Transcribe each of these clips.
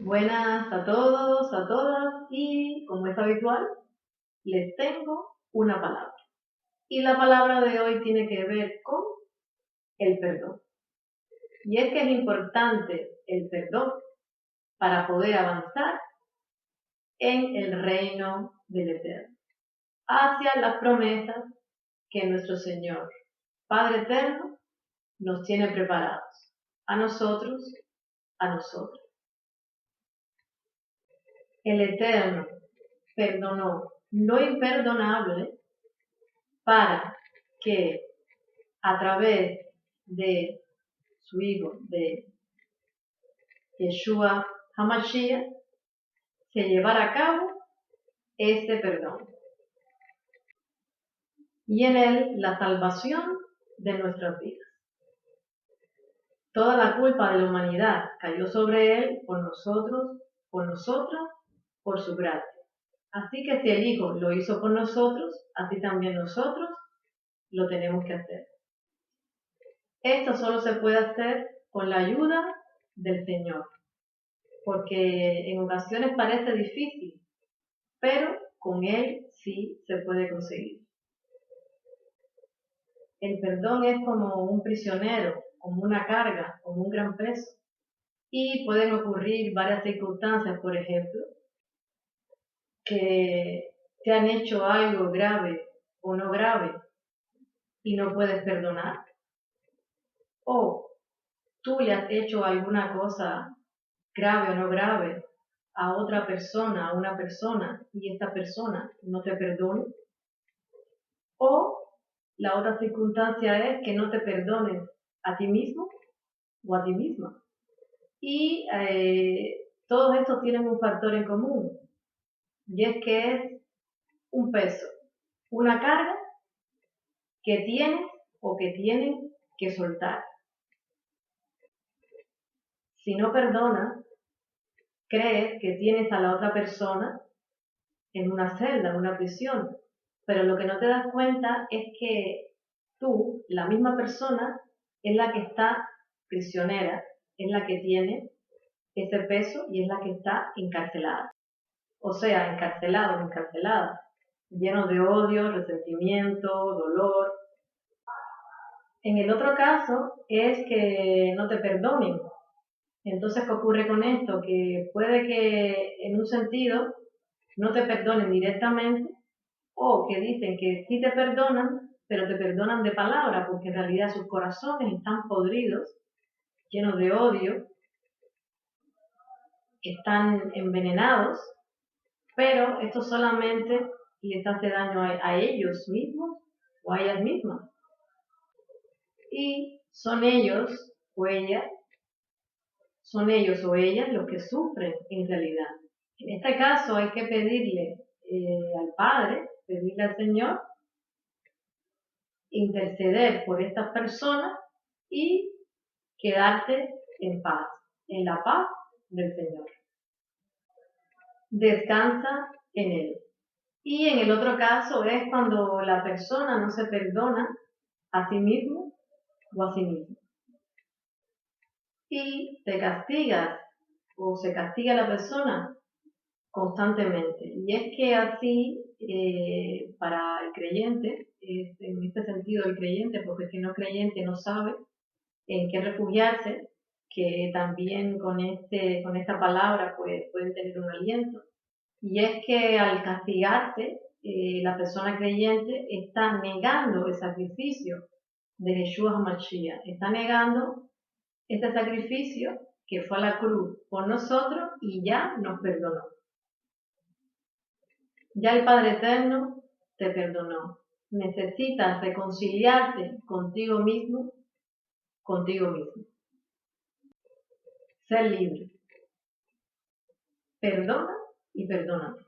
Buenas a todos, a todas y como es habitual, les tengo una palabra. Y la palabra de hoy tiene que ver con el perdón. Y es que es importante el perdón para poder avanzar en el reino del Eterno, hacia las promesas que nuestro Señor, Padre Eterno, nos tiene preparados, a nosotros, a nosotros. El Eterno perdonó lo imperdonable para que a través de su Hijo, de Yeshua HaMashiach, se llevara a cabo este perdón. Y en él la salvación de nuestras vidas. Toda la culpa de la humanidad cayó sobre él por nosotros, por nosotras, por su gracia. Así que si el Hijo lo hizo por nosotros, así también nosotros lo tenemos que hacer. Esto solo se puede hacer con la ayuda del Señor, porque en ocasiones parece difícil, pero con Él sí se puede conseguir. El perdón es como un prisionero, como una carga, como un gran peso. Y pueden ocurrir varias circunstancias, por ejemplo, que te han hecho algo grave o no grave y no puedes perdonar. O tú le has hecho alguna cosa grave o no grave a otra persona, a una persona, y esta persona no te perdona. O la otra circunstancia es que no te perdones a ti mismo o a ti misma. Y todos estos tienen un factor en común, y es que es un peso, una carga que tienes o que tienen que soltar. Si no perdonas, crees que tienes a la otra persona en una celda, en una prisión, pero lo que no te das cuenta es que tú, la misma persona, es la que está prisionera, es la que tiene ese peso y es la que está encarcelada. O sea, encarcelado, encarcelada, lleno de odio, resentimiento, dolor. En el otro caso es que no te perdonen. Entonces, ¿qué ocurre con esto? Que puede que en un sentido no te perdonen directamente o que dicen que sí te perdonan, pero te perdonan de palabra porque en realidad sus corazones están podridos, llenos de odio, están envenenados, pero esto solamente les hace daño a ellos mismos o a ellas mismas. Y son ellos o ellas los que sufren en realidad. En este caso hay que pedirle al Padre, pedirle al Señor, interceder por estas personas y quedarte en paz, en la paz del Señor. Descansa en Él. Y en el otro caso es cuando la persona no se perdona a sí mismo o a sí mismo. Y te castigas o se castiga a la persona constantemente. Y es que así, para el creyente, en este sentido el creyente, porque si no creyente no sabe en qué refugiarse, que también con esta palabra pues, pueden tener un aliento. Y es que al castigarse, la persona creyente está negando el sacrificio de Yeshua HaMashiach, está negando este sacrificio que fue a la cruz por nosotros y ya nos perdonó. Ya el Padre Eterno te perdonó. Necesitas reconciliarte contigo mismo, contigo mismo. Ser libre. Perdona y perdónate.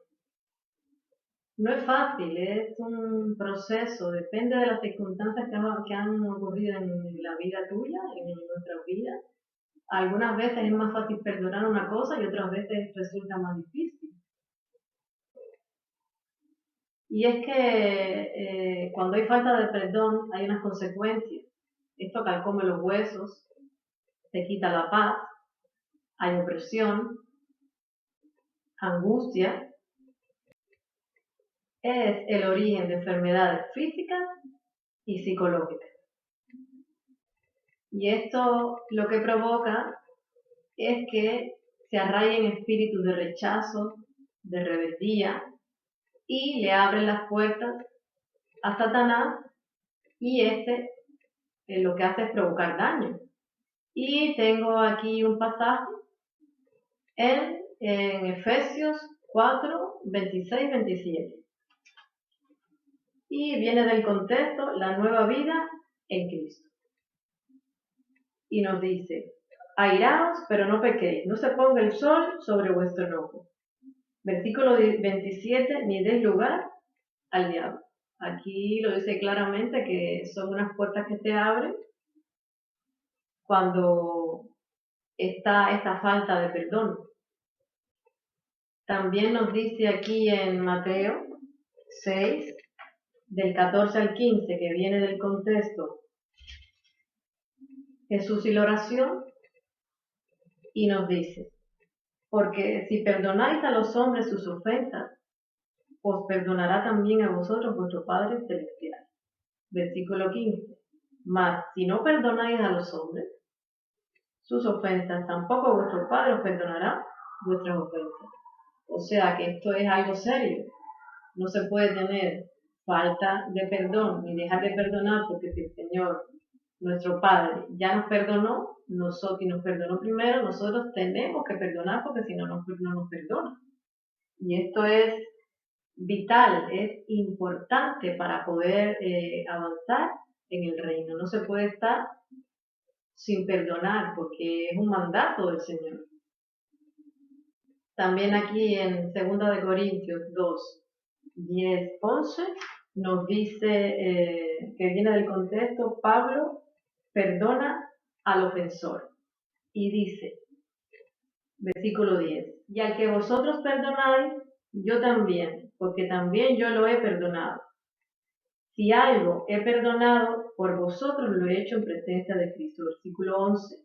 No es fácil, es un proceso, depende de las circunstancias que han ocurrido en la vida tuya, en nuestra vida. Algunas veces es más fácil perdonar una cosa y otras veces resulta más difícil. Y es que cuando hay falta de perdón hay unas consecuencias. Esto carcome los huesos, te quita la paz, hay opresión, angustia, es el origen de enfermedades físicas y psicológicas. Y esto lo que provoca es que se arraiguen espíritus de rechazo, de rebeldía, y le abren las puertas a Satanás, y lo que hace es provocar daño. Y tengo aquí un pasaje en Efesios 4, 26, 27. Y viene del contexto la nueva vida en Cristo. Y nos dice: airaos, pero no pequéis, no se ponga el sol sobre vuestro enojo. Versículo 27, ni deis lugar al diablo. Aquí lo dice claramente que son unas puertas que se abren cuando está esta falta de perdón. También nos dice aquí en Mateo 6, del 14 al 15, que viene del contexto Jesús y la oración, y nos dice: porque si perdonáis a los hombres sus ofensas, os perdonará también a vosotros vuestro Padre Celestial. Versículo 15. Mas si no perdonáis a los hombres sus ofensas, tampoco vuestro Padre os perdonará vuestras ofensas. O sea que esto es algo serio. No se puede tener falta de perdón ni dejar de perdonar, porque si el Señor, nuestro Padre, ya nos perdonó, y nos perdonó primero, nosotros tenemos que perdonar, porque si no, no nos perdona. Y esto es vital, es importante para poder avanzar en el reino. No se puede estar sin perdonar, porque es un mandato del Señor. También aquí en 2 de Corintios 2, 10, 11, nos dice que viene del contexto: Pablo perdona al ofensor. Y dice, versículo 10, y al que vosotros perdonáis, yo también, porque también yo lo he perdonado. Si algo he perdonado, por vosotros lo he hecho en presencia de Cristo. Versículo 11,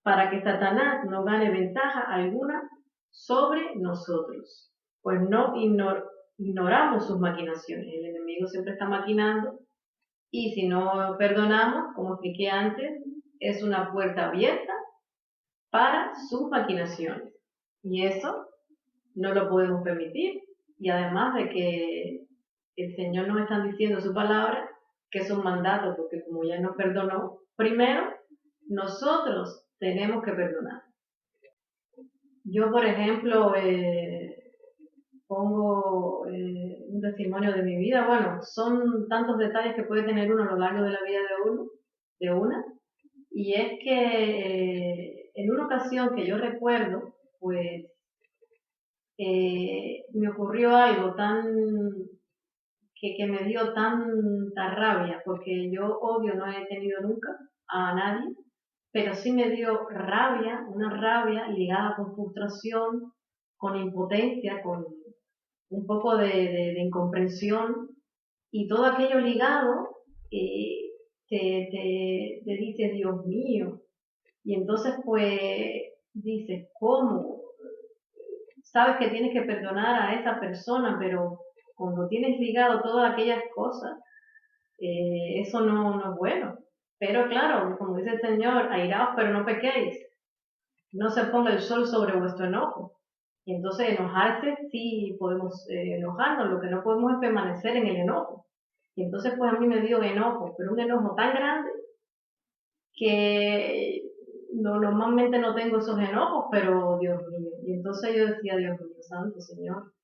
para que Satanás no gane ventaja alguna sobre nosotros, pues no ignoramos sus maquinaciones. El enemigo siempre está maquinando, y si no perdonamos, como expliqué antes, es una puerta abierta para sus maquinaciones. Y eso no lo podemos permitir. Y además de que el Señor nos está diciendo su palabra, que es un mandato, porque como ya nos perdonó, primero nosotros tenemos que perdonar. Yo, por ejemplo, pongo un testimonio de mi vida. Bueno, son tantos detalles que puede tener uno a lo largo de la vida de una, y es que en una ocasión que yo recuerdo, pues me ocurrió algo que me dio tanta rabia, porque yo odio no he tenido nunca a nadie, pero sí me dio rabia, una rabia ligada con frustración, con impotencia, con un poco de incomprensión, y todo aquello ligado te dice, Dios mío, y entonces pues dices, ¿cómo? Sabes que tienes que perdonar a esa persona, pero cuando tienes ligado todas aquellas cosas, eso no es bueno. Pero claro, como dice el Señor, airaos pero no pequéis, no se ponga el sol sobre vuestro enojo. Y entonces enojarse, sí podemos enojarnos, lo que no podemos es permanecer en el enojo. Y entonces pues a mí me dio enojo, pero un enojo tan grande que normalmente no tengo esos enojos, pero Dios mío. Y entonces yo decía, Dios mío, Santo Señor,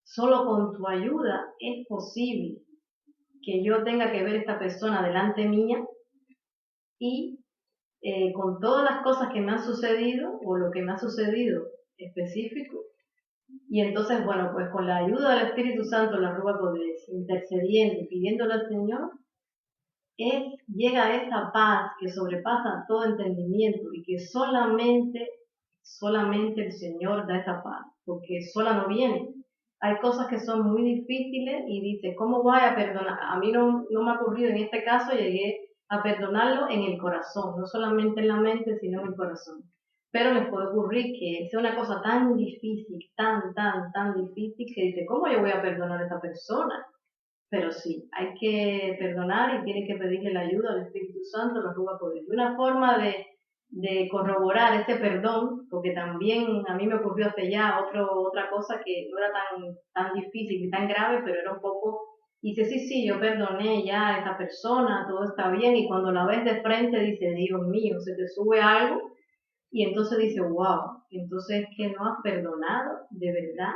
solo con tu ayuda es posible que yo tenga que ver a esta persona delante mía, y con todas las cosas que me han sucedido, o lo que me ha sucedido específico, y entonces, bueno, pues con la ayuda del Espíritu Santo, la Ruach Kodesh, intercediendo y pidiéndole al Señor, llega a esta paz que sobrepasa todo entendimiento, y que solamente el Señor da esa paz, porque sola no viene. Hay cosas que son muy difíciles y dice, ¿cómo voy a perdonar? A mí no me ha ocurrido en este caso, llegué a perdonarlo en el corazón, no solamente en la mente, sino en el corazón. Pero les puede ocurrir que sea una cosa tan difícil, tan difícil, que dice, ¿cómo yo voy a perdonar a esta persona? Pero sí, hay que perdonar y tiene que pedirle la ayuda al Espíritu Santo, lo ruega por él. Una forma de corroborar ese perdón, porque también a mí me ocurrió hace ya otra cosa que no era tan difícil y tan grave, pero era un poco, dice, sí, yo perdoné ya a esa persona, todo está bien, y cuando la ves de frente dice, Dios mío, se te sube algo, y entonces dice, wow, entonces es que no has perdonado de verdad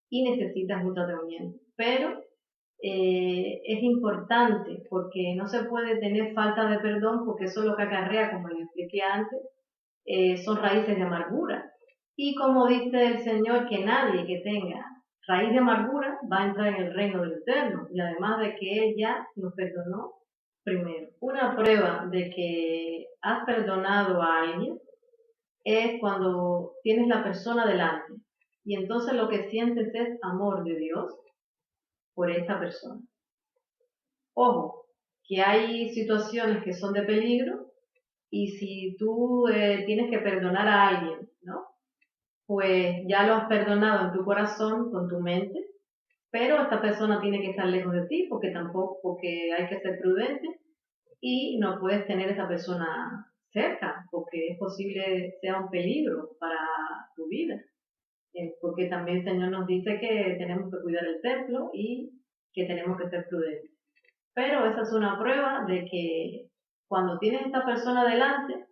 y necesitas un tratamiento. Pero es importante porque no se puede tener falta de perdón porque eso es lo que acarrea, como les expliqué antes, son raíces de amargura. Y como dice el Señor, que nadie que tenga raíz de amargura va a entrar en el reino del Eterno. Y además de que Él ya nos perdonó primero. Una prueba de que has perdonado a alguien es cuando tienes la persona delante. Y entonces lo que sientes es amor de Dios por esta persona. Ojo, que hay situaciones que son de peligro y si tú tienes que perdonar a alguien, ¿no? Pues ya lo has perdonado en tu corazón, con tu mente, pero esta persona tiene que estar lejos de ti porque hay que ser prudente y no puedes tener a esa persona cerca porque es posible sea un peligro para tu vida. Porque también el Señor nos dice que tenemos que cuidar el templo y que tenemos que ser prudentes. Pero esa es una prueba de que cuando tienes esta persona delante,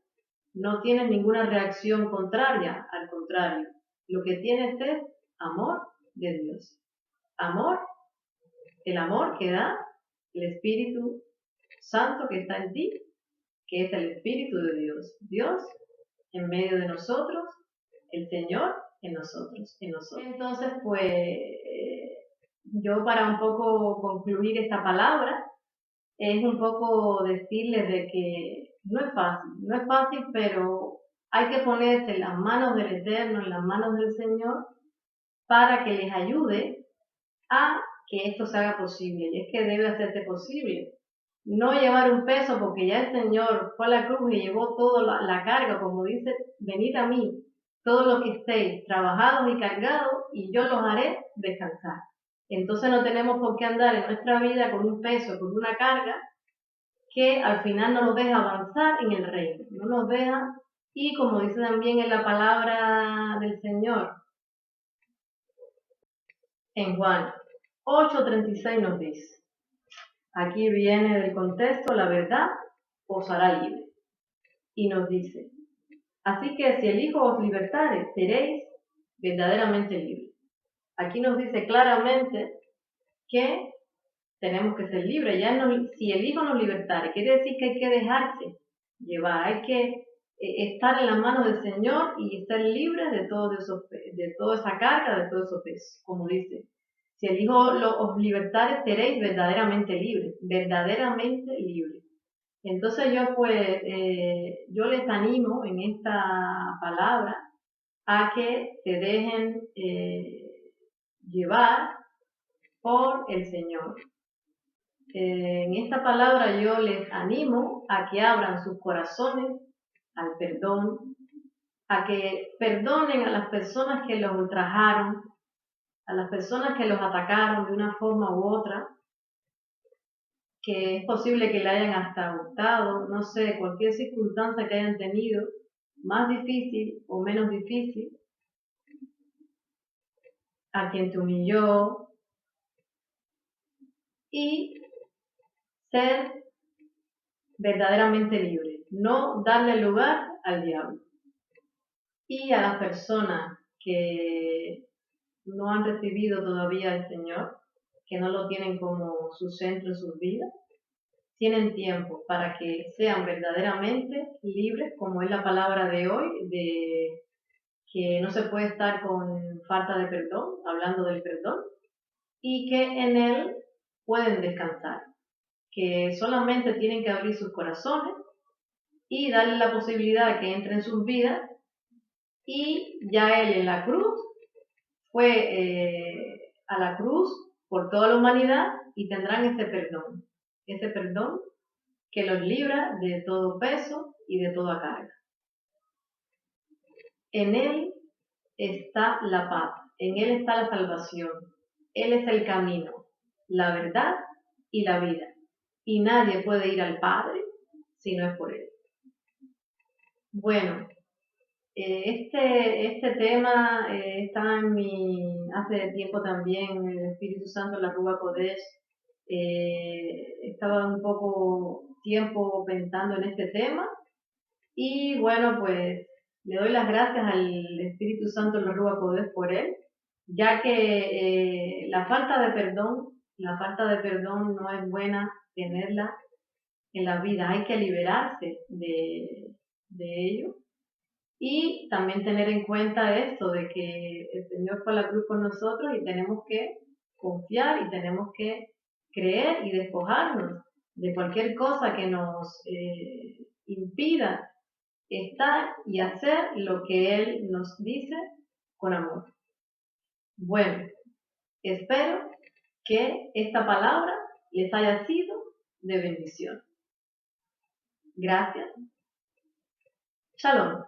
no tienes ninguna reacción contraria, al contrario, lo que tienes es amor de Dios. Amor, el amor que da el Espíritu Santo que está en ti, que es el Espíritu de Dios. Dios en medio de nosotros, el Señor en nosotros. Entonces, pues, yo para un poco concluir esta palabra, es un poco decirles de que no es fácil, pero hay que ponerse en las manos del Eterno, en las manos del Señor, para que les ayude a que esto se haga posible. Y es que debe hacerse posible. No llevar un peso porque ya el Señor fue a la cruz y llevó toda la carga, como dice, venid a mí, todos los que estéis trabajados y cargados, y yo los haré descansar. Entonces no tenemos por qué andar en nuestra vida con un peso, con una carga, que al final no nos deja avanzar en el reino, no nos deja, y como dice también en la palabra del Señor, en Juan 8:36 nos dice, aquí viene del contexto, la verdad os hará libre, y nos dice, así que si el Hijo os libertare, seréis verdaderamente libres. Aquí nos dice claramente que tenemos que ser libres. Si el Hijo nos libertare, quiere decir que hay que dejarse llevar, hay que estar en las manos del Señor y ser libres de toda esa carga, de todo eso peso, como dice. Si el Hijo os libertare, seréis verdaderamente libres, verdaderamente libres. Entonces yo les animo en esta palabra a que se dejen llevar por el Señor. En esta palabra yo les animo a que abran sus corazones al perdón, a que perdonen a las personas que los ultrajaron, a las personas que los atacaron de una forma u otra, que es posible que le hayan hasta hurtado, no sé, cualquier circunstancia que hayan tenido, más difícil o menos difícil, a quien te humilló, y ser verdaderamente libre, no darle lugar al diablo. Y a las personas que no han recibido todavía al Señor, que no lo tienen como su centro en sus vidas, tienen tiempo para que sean verdaderamente libres, como es la palabra de hoy, de que no se puede estar con falta de perdón, hablando del perdón, y que en él pueden descansar, que solamente tienen que abrir sus corazones y darle la posibilidad de que entre en sus vidas, y ya él en la cruz fue a la cruz por toda la humanidad y tendrán ese perdón que los libra de todo peso y de toda carga. En Él está la paz, en Él está la salvación. Él es el camino, la verdad y la vida. Y nadie puede ir al Padre si no es por Él. Bueno, este tema está en hace tiempo también, el Espíritu Santo, la Ruach Kodesh. Estaba un poco tiempo pensando en este tema y bueno, pues le doy las gracias al Espíritu Santo, la Ruach Kodesh, por él, ya que la falta de perdón no es buena tenerla en la vida, hay que liberarse de ello. Y también tener en cuenta esto de que el Señor fue a la cruz por nosotros y tenemos que confiar y tenemos que creer y despojarnos de cualquier cosa que nos impida estar y hacer lo que Él nos dice con amor. Bueno, espero que esta palabra les haya sido de bendición. Gracias. Shalom.